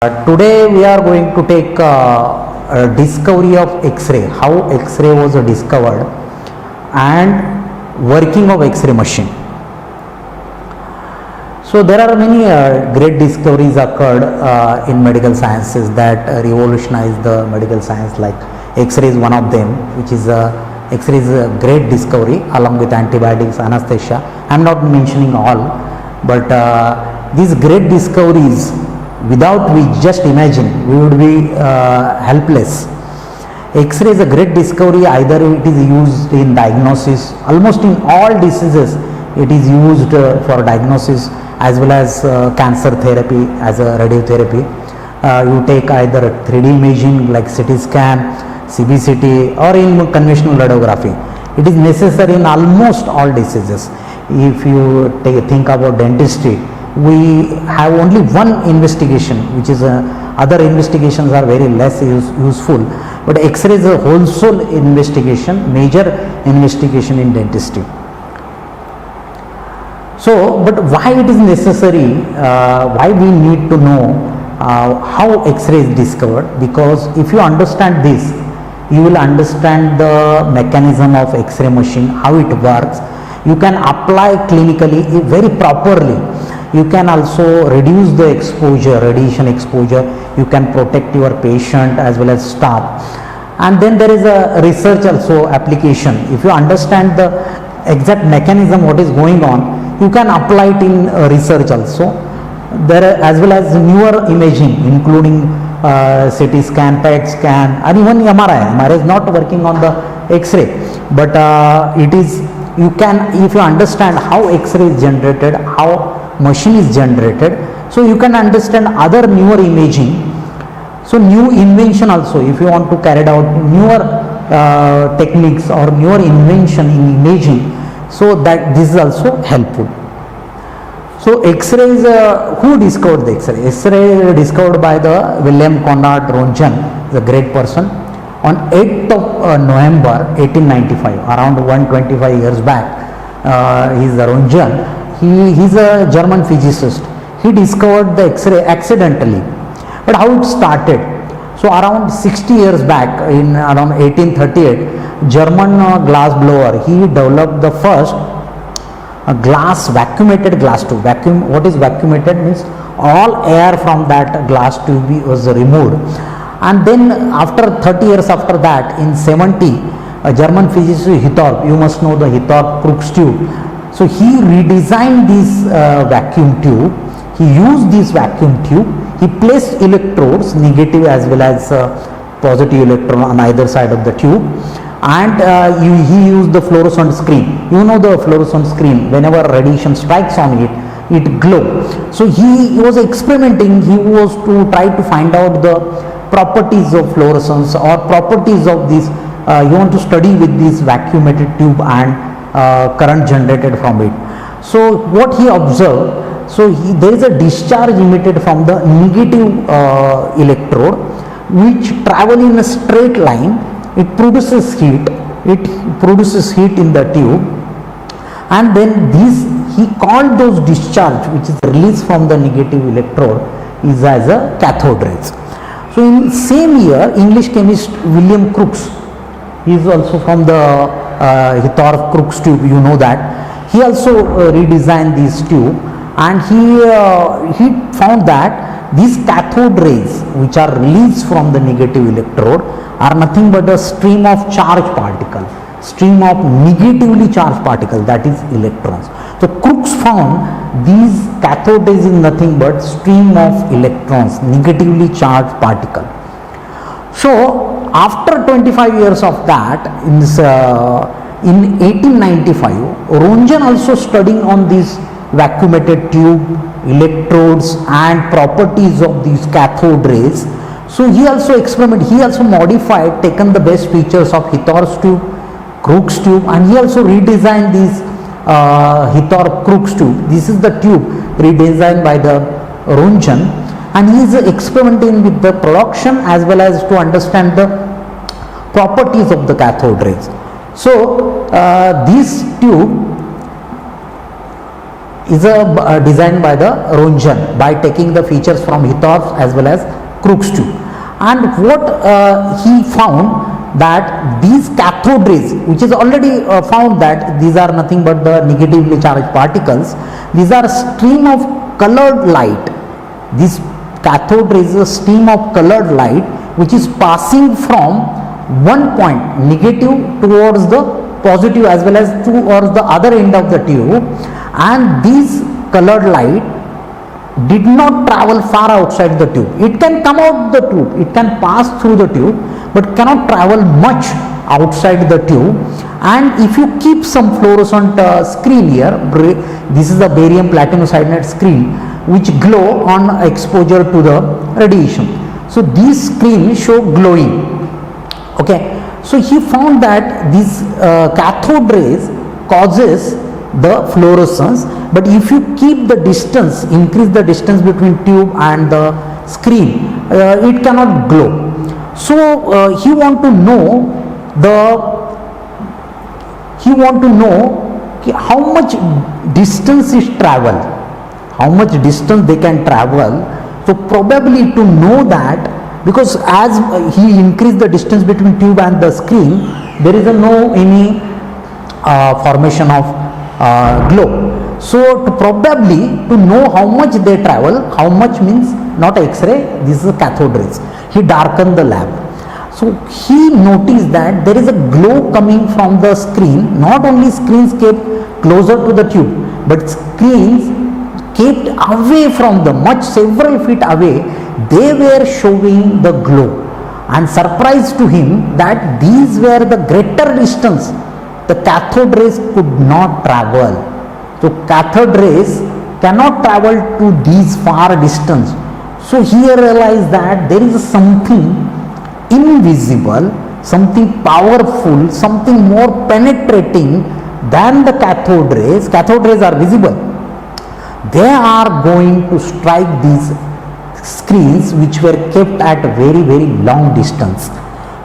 Today we are going to take a discovery of X-ray, how X-ray was discovered and working of X-ray machine. So there are many great discoveries occurred in medical sciences that revolutionized the medical science, like X-ray is one of them, which is X-ray is a great discovery along with antibiotics, anesthesia. I am not mentioning all, but these great discoveries, without we just imagine, we would be helpless. X-ray is a great discovery. Either it is used in diagnosis, almost in all diseases it is used for diagnosis, as well as cancer therapy, as a radiotherapy. You take either 3D imaging like CT scan, CBCT, or in conventional radiography. It is necessary in almost all diseases. If you think about dentistry, we have only one investigation, which is other investigations are very less useful, but X-ray is a wholesale investigation, major investigation in dentistry. So, but why it is necessary, why we need to know how X-ray is discovered? Because if you understand this, you will understand the mechanism of X-ray machine, how it works. You can apply clinically very properly. You can also reduce the exposure, radiation exposure. You can protect your patient as well as staff. And then there is a research also application. If you understand the exact mechanism what is going on, you can apply it in research also. There are, as well as newer imaging, including CT scan, PET scan, and even MRI. MRI is not working on the X-ray, but it is, you can, if you understand how X-ray is generated, how machine is generated, so you can understand other newer imaging. So new invention also, if you want to carry out newer techniques or newer invention in imaging, so that this is also helpful. So X-ray is who discovered the X-ray? X-ray discovered by the William Conrad Roentgen, the great person, on 8th of November 1895, around 125 years back. He is the Roentgen. He is a German physicist. He discovered the X-ray accidentally. But how it started? So around 60 years back, in around 1838, German glass blower, he developed the first glass, vacuumated glass tube. Vacuum, what is vacuumated means all air from that glass tube was removed. And then after 30 years after that, in 70, a German physicist Hittorf, you must know the Hittorf Crookes tube. So he redesigned this vacuum tube. He used this vacuum tube. He placed electrodes, negative as well as positive electron on either side of the tube, and he used the fluorescent screen. You know the fluorescent screen, whenever radiation strikes on it, it glows. So he was experimenting. He was to try to find out the properties of fluorescence or properties of this. You want to study with this vacuumated tube and current generated from it. So what he observed, so there is a discharge emitted from the negative electrode, which travel in a straight line. It produces heat. It produces heat in the tube, and then this, he called those discharge which is released from the negative electrode is as a cathode rays. So in same year, English chemist William Crookes, he is also from the Hittorf Crookes tube, you know that. He also redesigned this tube, and he found that these cathode rays which are released from the negative electrode are nothing but a stream of charged particle, stream of negatively charged particle, that is electrons. So Crookes found these cathode rays is nothing but stream of electrons, negatively charged particle. So after 25 years of that, in this, in 1895, Roentgen also studying on this vacuumated tube, electrodes and properties of these cathode rays. So he also experimented, he also modified, taken the best features of Hittorf's tube, Crookes tube, and he also redesigned this Hittorf Crookes tube. This is the tube redesigned by the Roentgen, and he is experimenting with the production as well as to understand the properties of the cathode rays. So this tube is designed by the Roentgen by taking the features from Hittorf as well as Crookes tube. And what he found that these cathode rays, which is already found that these are nothing but the negatively charged particles, these are a stream of colored light. This cathode rays is a stream of colored light which is passing from one point negative towards the positive as well as towards the other end of the tube, and these colored light did not travel far outside the tube. It can come out the tube, it can pass through the tube, but cannot travel much outside the tube. And if you keep some fluorescent screen here, this is a barium platinum cyanide screen which glow on exposure to the radiation. So these screens show glowing. Okay, so he found that these cathode rays causes the fluorescence, but if you keep the distance, increase the distance between tube and the screen, it cannot glow. So he want to know how much distance is travel, how much distance they can travel. So probably to know that, because as he increased the distance between tube and the screen, there is no any formation of glow. So probably to know how much they travel, how much means not X-ray, this is cathode rays. He darkened the lab. So he noticed that there is a glow coming from the screen. Not only screens kept closer to the tube, but screens kept away from the several feet away, they were showing the glow. And surprised to him that these were the greater distance the cathode rays could not travel. So cathode rays cannot travel to these far distance. So he realized that there is something invisible, something powerful, something more penetrating than the cathode rays. Cathode rays are visible. They are going to strike these screens which were kept at a very, very long distance.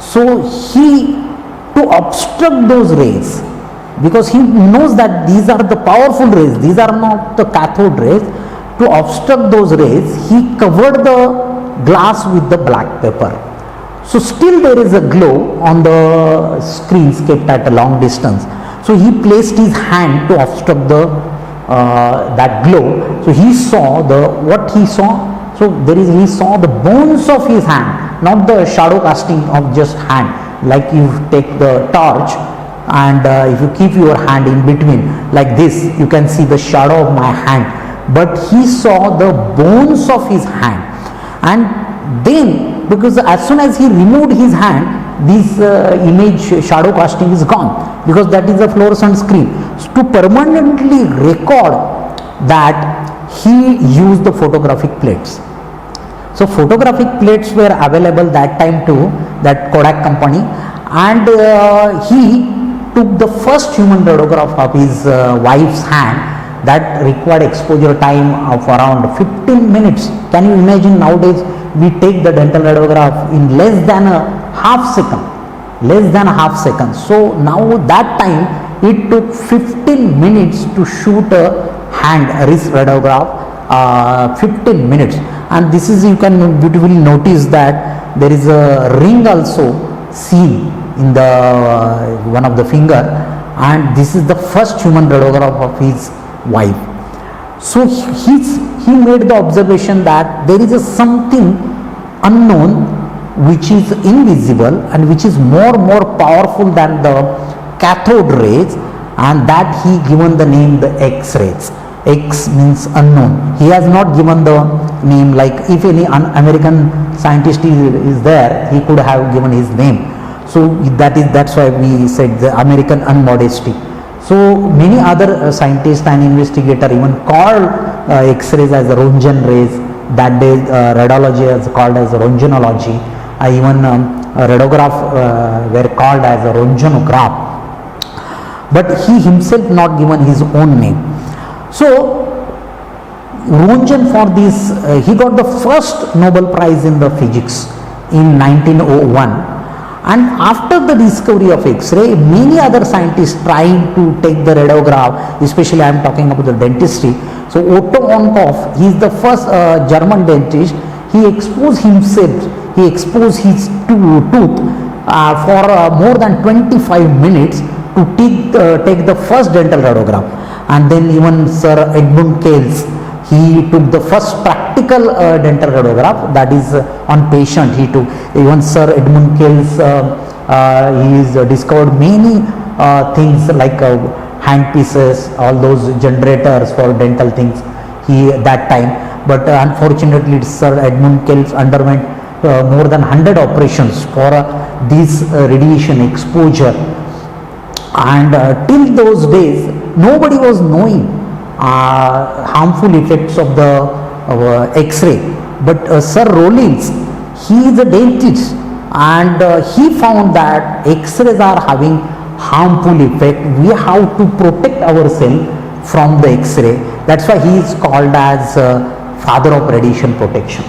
So he, to obstruct those rays, because he knows that these are the powerful rays, these are not the cathode rays, to obstruct those rays, he covered the glass with the black paper. So still there is a glow on the screens kept at a long distance. So he placed his hand to obstruct the that glow. So he saw what he saw. So he saw the bones of his hand, not the shadow casting of just hand. Like you take the torch and if you keep your hand in between like this, you can see the shadow of my hand. But he saw the bones of his hand, and then because as soon as he removed his hand, this image shadow casting is gone, because that is a fluorescent screen. So to permanently record that, he used the photographic plates. So photographic plates were available that time too, that Kodak company, and he took the first human radiograph of his wife's hand that required exposure time of around 15 minutes. Can you imagine, nowadays we take the dental radiograph in less than a half second. So now that time it took 15 minutes to shoot a wrist radiograph, 15 minutes. And this is, you can beautifully notice that there is a ring also seen in the one of the finger, and this is the first human radiograph of his wife. So he made the observation that there is something unknown which is invisible and which is more powerful than the cathode rays, and that he given the name the X-rays. X means unknown. He has not given the name, like if any American scientist is there, he could have given his name. So that's why we said the American unmodesty. So many other scientists and investigators even called X-rays as Roentgen rays. That day radiology is called as Roentgenology. Even radiograph were called as a Roentgenograph. But he himself not given his own name. So Roentgen, for this he got the first Nobel Prize in the physics in 1901, And after the discovery of X-ray, many other scientists trying to take the radiograph, especially I am talking about the dentistry. So Otto Onkhoff, he is the first German dentist. He exposed himself, he exposed his tooth for more than 25 minutes to take the first dental radiograph. And then even Sir Edmund Kels, he took the first practical dental radiograph, that is on patient he took. Even Sir Edmund Kels, he is discovered many things like hand pieces, all those generators for dental things he that time. But unfortunately Sir Edmund Kels underwent more than 100 operations for this radiation exposure. And till those days nobody was knowing harmful effects of the X-ray. But Sir Rollins, he is a dentist, and he found that X-rays are having harmful effect. We have to protect ourselves from the X-ray. That's why he is called as father of radiation protection.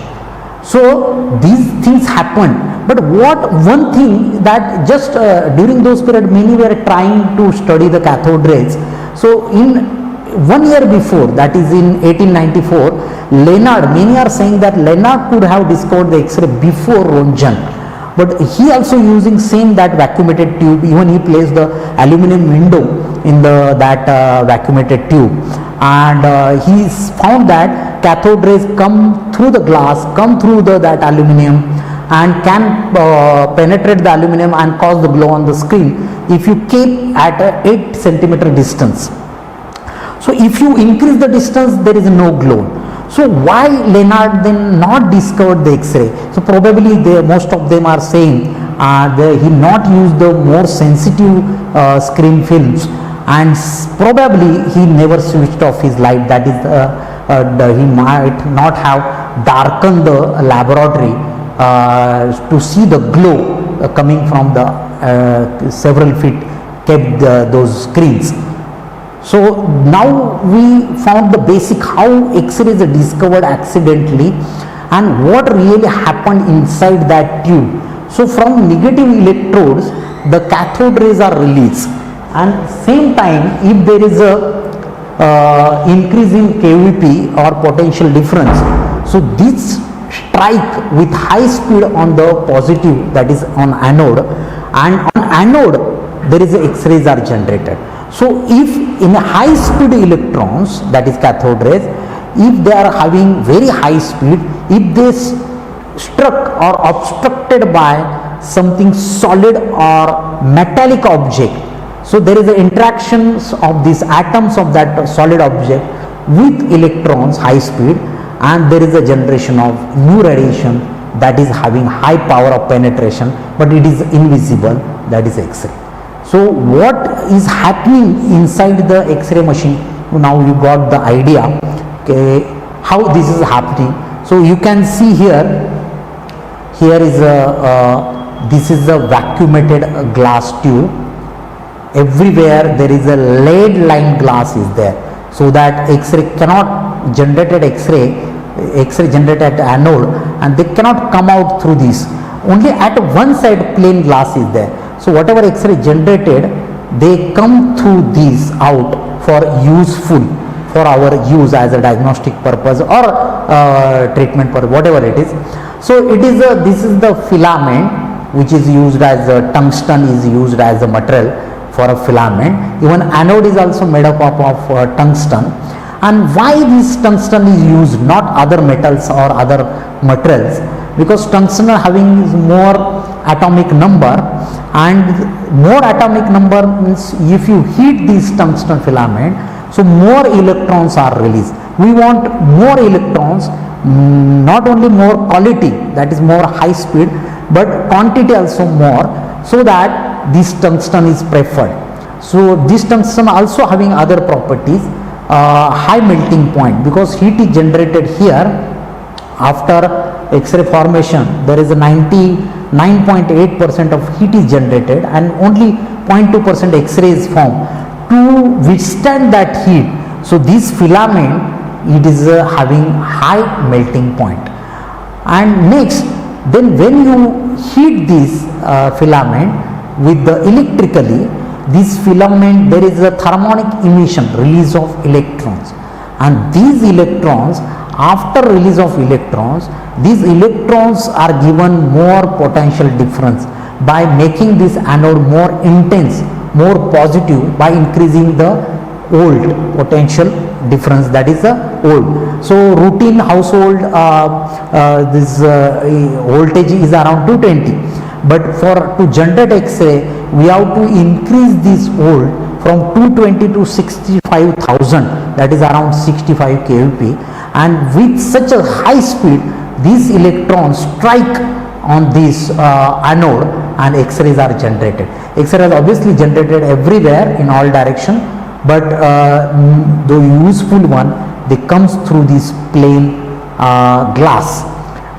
So these things happened, but one thing that just during those period many were trying to study the cathode rays. So in 1 year before, that is in 1894, Lenard, many are saying that Lenard could have discovered the X-ray before Roentgen, but he also using same that vacuumated tube. Even he placed the aluminum window in that vacuumated tube, and he found that cathode rays come through the glass, come through that aluminum, and can penetrate the aluminum and cause the glow on the screen if you keep at a 8 centimeter distance. So if you increase the distance, there is no glow. So why Lenard then not discovered the X-ray? So probably most of them are saying he not used the more sensitive screen films, and probably he never switched off his light. That is, he might not have darkened the laboratory to see the glow coming from the several feet kept those screens. So now we found the basic how X-rays are discovered accidentally and what really happened inside that tube. So from negative electrodes, the cathode rays are released, and same time if there is a increase in KVP or potential difference, so this strike with high speed on the positive, that is on anode, and on anode there is X-rays are generated. So if in high speed electrons, that is cathode rays, if they are having very high speed, if they struck or obstructed by something solid or metallic object, so there is an interactions of these atoms of that solid object with electrons high speed, and there is a generation of new radiation that is having high power of penetration, but it is invisible, that is X-ray. So what is happening inside the X-ray machine? Now you got the idea, okay, how this is happening. So you can see here is this is a vacuumated glass tube. Everywhere there is a lead lined glass is there, so that X-ray cannot generated X-ray generated at anode, and they cannot come out through this. Only at one side plain glass is there. So whatever X-ray generated, they come through these out for useful for our use as a diagnostic purpose or treatment purpose, whatever it is. So it is this is the filament which is used as tungsten is used as a material for a filament. Even anode is also made up of tungsten. And why this tungsten is used, not other metals or other materials? Because tungsten having more atomic number, and more atomic number means if you heat this tungsten filament, so more electrons are released. We want more electrons, not only more quality, that is more high speed, but quantity also more, so that this tungsten is preferred. So this tungsten also having other properties, high melting point, because heat is generated here after X-ray formation. There is a 99.8% of heat is generated, and only 0.2% X-ray is formed to withstand that heat. So this filament, it is having high melting point. And next, then when you heat this filament with the electrically, this filament, there is a thermonic emission, release of electrons, and these electrons, after release of electrons, these electrons are given more potential difference by making this anode more intense, more positive, by increasing the volt potential difference, that is the volt. So routine household this voltage is around 220, but to generate X-ray we have to increase this volt from 220 to 65,000, that is around 65 kVp, and with such a high speed these electrons strike on this anode and X-rays are generated. X-rays are obviously generated everywhere in all direction, but the useful one, they comes through this plain glass.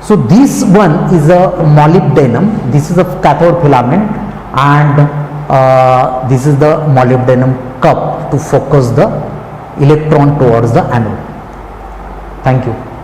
So this one is a molybdenum, this is a cathode filament, and this is the molybdenum cup to focus the electron towards the anode. Thank you.